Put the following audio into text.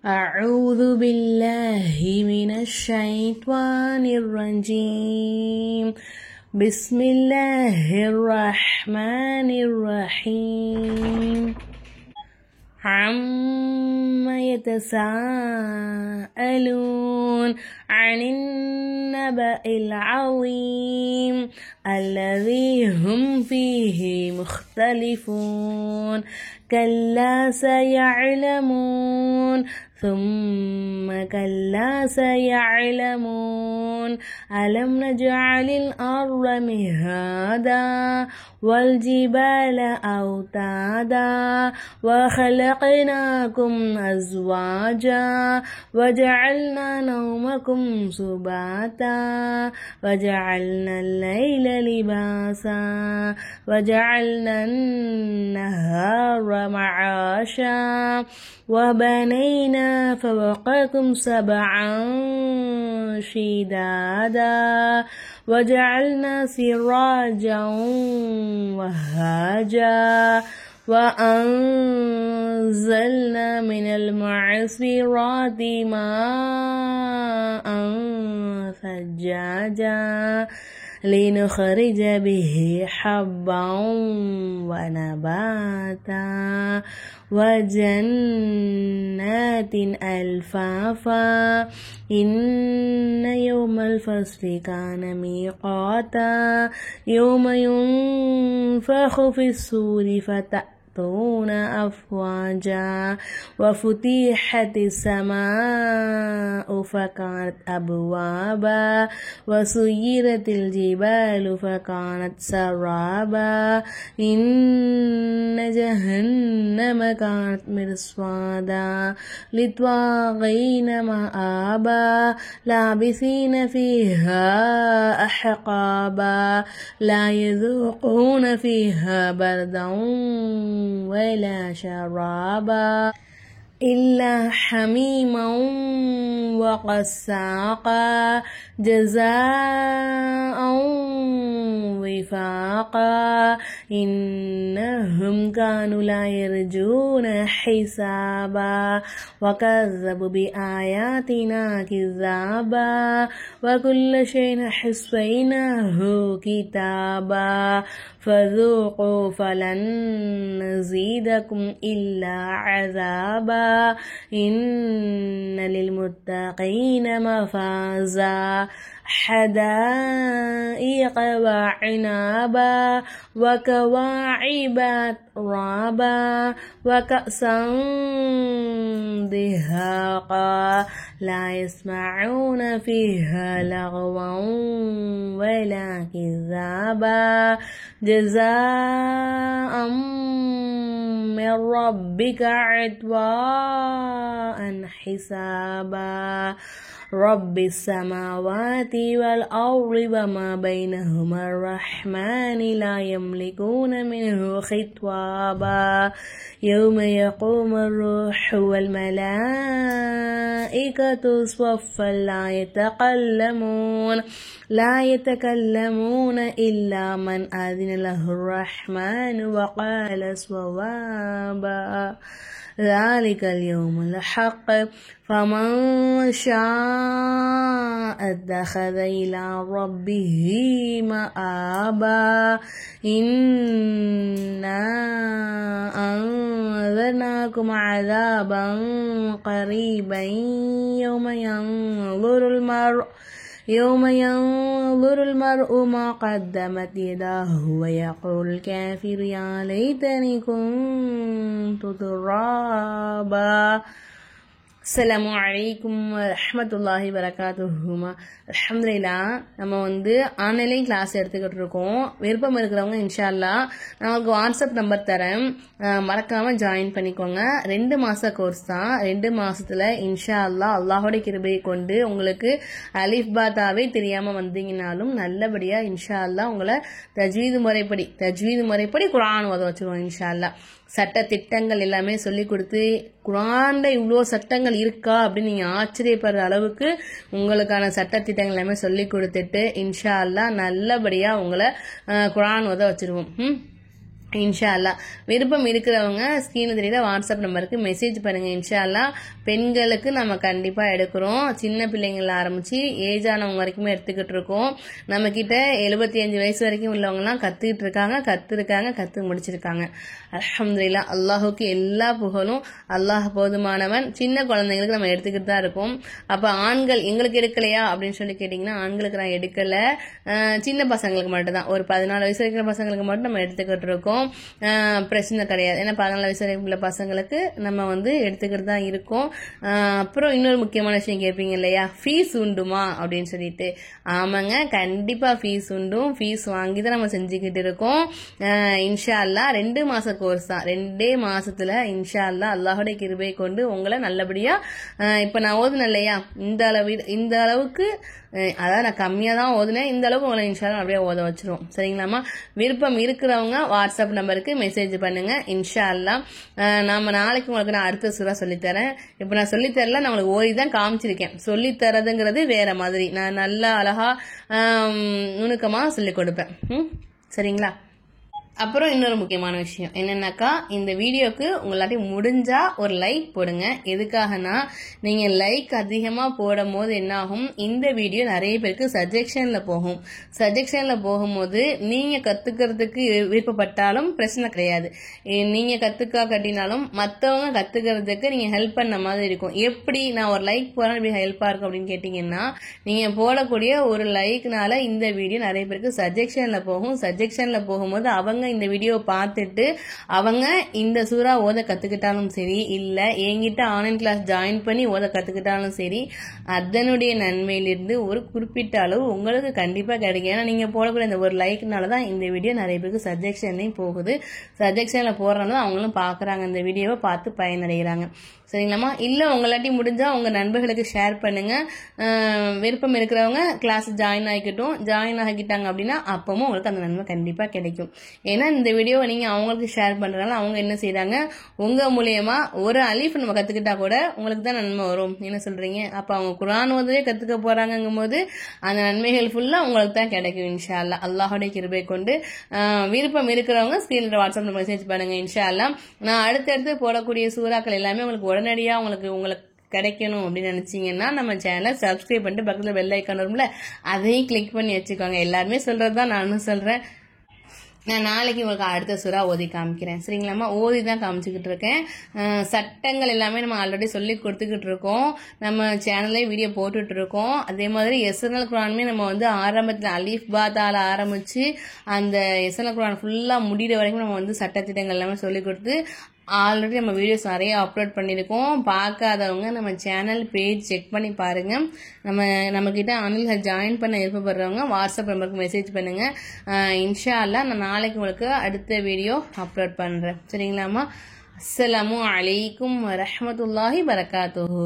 أعوذ بالله من الشيطان الرجيم. بسم الله الرحمن الرحيم. عما يتساءلون عن النبأ العظيم الذي هم فيه مختلفون. كلا سيعلمون ثم كلا سيعلمون. ألم نجعل الأرض مهادا والجبال أوتادا وخلقناكم أزواجا وجعلنا نومكم سباتا وجعلنا الليل لباسا وجعلنا النهار معاشا وبنينا فوقكم سبعا شدادا وجعلنا سراجا وهاجا وأنزلنا من المعصرات ماء ثجاجا لنخرج به حبا ونباتا وجنات ألفافا. إن يوم الفصل كان ميقاتا يوم ينفخ في الصور فتأتون أفواجا وفتحت السماء فكانت أبوابا وسيرت الجبال فكانت سرابا. إن جهنم كانت مرصادا للطاغين مآبا لابثين فيها أحقابا لا يذوقون فيها بردا ولا شرابا إلا حميما وغساقا جزاء وفاقا. إنهم كانوا لا يرجون حسابا وكذبوا بآياتنا كذابا وكل شيء حصيناه كتابا فذوقوا فلن نزيدكم إلا عذابا. إن للمتقين مفازا حدائق وعنابا وكواعب أترابا وكأسا دهاقا لا يسمعون فيها لغوا ولا كذابا جزاء من ربك عطاء حسابا. رب السماوات والأرض وما بينهما الرحمن لا يملكون منه خطابا. يوم يقوم الروح والملائكة صفا لا يتكلمون إلا من أذن له الرحمن وقال صوابا. ذلك اليوم الحق فمن شاء اتخذ إلى ربه مآبا. إنا أنذرناكم عذابا قريبا يوم ينظر المرء ما قدمت يداه ويقول الكافر يا ليتني كنت ترابا. அஸ்ஸலாமு அலைக்கும் வரஹ்மத்துல்லாஹி வரகாத்துஹுமா. அல்ஹம்துலில்லாஹ். நம்ம ஆன்லைன் கிளாஸ் எடுத்துக்கிட்டு இருக்கோம். விருப்பம் இருக்கிறவங்க இன்ஷா அல்லாஹ் நான் உங்களுக்கு வாட்ஸ்அப் நம்பர் தரேன், மறக்காம ஜாயின் பண்ணிக்கோங்க. 2 மாச கோர்ஸ் தான். 2 மாசத்துல இன்ஷா அல்லாஹ் அல்லாஹோட கிருபையை கொண்டு உங்களுக்கு அலிஃப் பா தாவே தெரியாம வந்தீங்கனாலும் நல்லபடியா இன்ஷா அல்லாஹ் உங்களை தஜ்வீது முறைப்படி குர்ஆன் ஓத வச்சிருவோம் இன்ஷா அல்லாஹ். சட்ட திட்டங்கள் எல்லாமே சொல்லி கொடுத்து குர்ஆன்ல இவ்வளோ சட்டங்கள் இருக்கா அப்படின்னு நீங்க ஆச்சரியப்படுற அளவுக்கு உங்களுக்கான சட்ட திட்டங்கள் எல்லாமே சொல்லி கொடுத்துட்டு இன்ஷா அல்லாஹ் நல்லபடியா உங்களை குர்ஆன் ஓத வச்சிருவோம். இன்ஷா அல்லா. விருப்பம் இருக்கிறவங்க ஸ்கிரீன்ல தெரியுற வாட்ஸ்அப் நம்பருக்கு மெசேஜ் பண்ணுங்க. இன்ஷா அல்லா பெண்களுக்கு நம்ம கண்டிப்பா எடுக்கிறோம். சின்ன பிள்ளைங்கள ஆரம்பிச்சு ஏஜ் ஆனவங்க வரைக்குமே எடுத்துக்கிட்டு இருக்கோம். நம்ம கிட்ட 75 வயசு வரைக்கும் உள்ளவங்க எல்லாம் கத்து முடிச்சிருக்காங்க. அல்ஹம்துலில்லாஹ். அல்லாஹுக்கு எல்லா புகழும். அல்லாஹ் போதுமானவன். சின்ன குழந்தைங்களுக்கு நம்ம எடுத்துக்கிட்டு தான் இருக்கோம். அப்ப ஆண்கள் எங்களுக்கு எடுக்கலையா அப்படின்னு சொல்லி கேட்டீங்கன்னா, ஆண்களுக்கு நான் எடுக்கல, சின்ன பசங்களுக்கு மட்டும் தான், ஒரு 14 வயசு இருக்கிற பசங்களுக்கு மட்டும் நம்ம எடுத்துக்கிட்டு இருக்கோம். பிரச்சனை கிடையாது. ஏன்னா 14 வயசு வரைக்கும் உள்ள பசங்களுக்கு நம்ம எடுத்துக்கிட்டு தான் இருக்கோம். அப்புறம் இன்னொரு முக்கியமான விஷயம் கேட்பீங்க இல்லையா, ஃபீஸ் உண்டுமா அப்படின்னு சொல்லிட்டு. ஆமாங்க, கண்டிப்பா ஃபீஸ் உண்டும். ஃபீஸ் வாங்கி தான் நம்ம செஞ்சுக்கிட்டு இருக்கோம். இன்ஷா அல்லா 2 மாச கோர்ஸ் தான். 2 மாசத்துல இன்ஷா அல்லா அல்லாஹுடைய கிருபை கொண்டு உங்களை நல்லபடியா, இப்ப நான் ஓதுனேன் இல்லையா, இந்த அளவுக்கு, அதாவது நான் கம்மியா தான் ஓதுனேன், இந்த அளவுக்கு உங்களை இன்ஷா அல்லா அப்படியே ஓத வச்சிருவோம். சரிங்களாமா? விருப்பம் இருக்கிறவங்க வாட்ஸ்அப் நம்பருக்கு மெசேஜ் பண்ணுங்க. இன்ஷா அல்லா நாம நாளைக்கு உங்களுக்கு நான் அடுத்த சூரா சொல்லித்தரேன். இப்ப நான் சொல்லித்தரல, நான் உங்களுக்கு ஓதி தான் காமிச்சிருக்கேன். சொல்லித்தரதுங்கிறது வேற மாதிரி, நான் நல்லா அழகா நுணுக்கமா சொல்லிக் கொடுப்பேன். சரிங்களா? அப்புறம் இன்னொரு முக்கியமான விஷயம் என்னன்னாக்கா, இந்த வீடியோக்கு உங்களாட்டி முடிஞ்சா ஒரு லைக் போடுங்க. எதுக்காகனா, நீங்க லைக் அதிகமா போடும் போது என்ன ஆகும், இந்த வீடியோ நிறைய பேருக்கு சஜெக்ஷன்ல போகும். சஜெக்ஷன்ல போகும்போது நீங்க கத்துக்கிறதுக்கு விருப்பப்பட்டாலும் பிரச்சனை கிடையாது. நீங்க கட்டினாலும் மற்றவங்க கத்துக்கிறதுக்கு நீங்க ஹெல்ப் பண்ண மாதிரி இருக்கும். எப்படி நான் ஒரு லைக் போறேன் இப்படி ஹெல்ப்பா இருக்கும் அப்படின்னு கேட்டீங்கன்னா, நீங்க போடக்கூடிய ஒரு லைக்னால இந்த வீடியோ நிறைய பேருக்கு சஜெக்ஷன்ல போகும். சஜெக்ஷன்ல போகும்போது அவங்க இந்த வீடியோ பார்த்துட்டு அவங்க இந்த சூரா ஓத கத்துக்கிட்டாலும் சரி, இல்ல என்கிட்ட ஆன்லைன் கிளாஸ் ஜாயின் பண்ணி ஓத கத்துக்கிட்டாலும் சரி, அதனுடைய நன்மையிலிருந்து ஒரு குறிப்பிட்ட அளவு உங்களுக்கு கண்டிப்பா கிடைக்கும். ஏன்னா நீங்க போடக்கூடிய இந்த ஒரு லைக்னால தான் இந்த வீடியோ நிறைய பேருக்கு சஜெக்ஷன்லையும் போகுது. சஜெக்ஷன்ல போடுறதுனால அவங்களும் பாக்குறாங்க, இந்த வீடியோவை பார்த்து பயனடைகிறாங்க. சரிங்களாமா? இல்ல உங்களாட்டி முடிஞ்சா உங்க நண்பர்களுக்கு ஷேர் பண்ணுங்க. விருப்பம் இருக்கிறவங்க கிளாஸ் ஜாயின் ஆகிக்கிட்டாங்க அப்படின்னா அப்பவும் உங்களுக்கு அந்த நன்மை கண்டிப்பா கிடைக்கும். ஏன்னா இந்த வீடியோவை நீங்க அவங்களுக்கு ஷேர் பண்றதுனால அவங்க என்ன செய்யறாங்க, உங்க மூலியமா ஒரு அலீஃப் நம்ம கத்துக்கிட்டா கூட உங்களுக்கு தான் நன்மை வரும். என்ன சொல்றீங்க? அப்ப அவங்க குர்ஆன் ஓதவே கத்துக்க போறாங்கும் போது அந்த நன்மைகள் ஃபுல்லா உங்களுக்கு தான் கிடைக்கும். இன்ஷா அல்லா அல்லாஹுடைய கிருபை கொண்டு. விருப்பம் இருக்கிறவங்க ஸ்கிரீன்ல வாட்ஸ்அப்ல மெசேஜ் பண்ணுங்க. இன்ஷா அல்லா நான் அடுத்தடுத்து போடக்கூடிய சூறாக்கள் எல்லாமே உங்களுக்கு உடனடியா உங்களுக்கு கிடைக்கணும் அப்படின்னு நினைச்சீங்கன்னா நம்ம சேனலை சப்ஸ்கிரைப் பண்ணிட்டு பக்கத்துல பெல் ஐக்கான் வரும்ல, அதையும் கிளிக் பண்ணி வச்சுக்கோங்க. எல்லாருமே சொல்றதுதான் நானும் சொல்றேன். நான் நாளைக்கு உங்களுக்கு அடுத்த சூறா ஓதி காமிக்கிறேன். சரிங்களாமா? ஓதி தான் காமிச்சுக்கிட்டு இருக்கேன். சட்டங்கள் எல்லாமே நம்ம ஆல்ரெடி சொல்லி கொடுத்துக்கிட்டு இருக்கோம். நம்ம சேனல்லே வீடியோ போட்டுட்டு இருக்கோம். அதே மாதிரி எஸ்என்எல் குர்ஆனுமே நம்ம ஆரம்பத்தில் அலீஃப் பாத்தால ஆரம்பிச்சு அந்த எஸ்என்எல் குர்ஆன் ஃபுல்லா முடிகிற வரைக்கும் நம்ம சட்டத்திட்டங்கள் எல்லாமே சொல்லி கொடுத்து ஆல்ரெடி நம்ம வீடியோஸ் நிறைய அப்லோட் பண்ணியிருக்கோம். பார்க்காதவங்க நம்ம சேனல் பேஜ் செக் பண்ணி பாருங்க. நம்மக்கிட்ட ஆன்லைனில் ஜாயின் பண்ண விருப்பப்படுறவங்க வாட்ஸ்அப் நம்பருக்கு மெசேஜ் பண்ணுங்க. இன்ஷா அல்லா நான் நாளைக்கு உங்களுக்கு அடுத்த வீடியோ அப்லோட் பண்ணுறேன். சரிங்களாமா? அஸ்ஸலாமு அலைக்கும் வரஹ்மத்துல்லாஹி வரகாத்துஹு.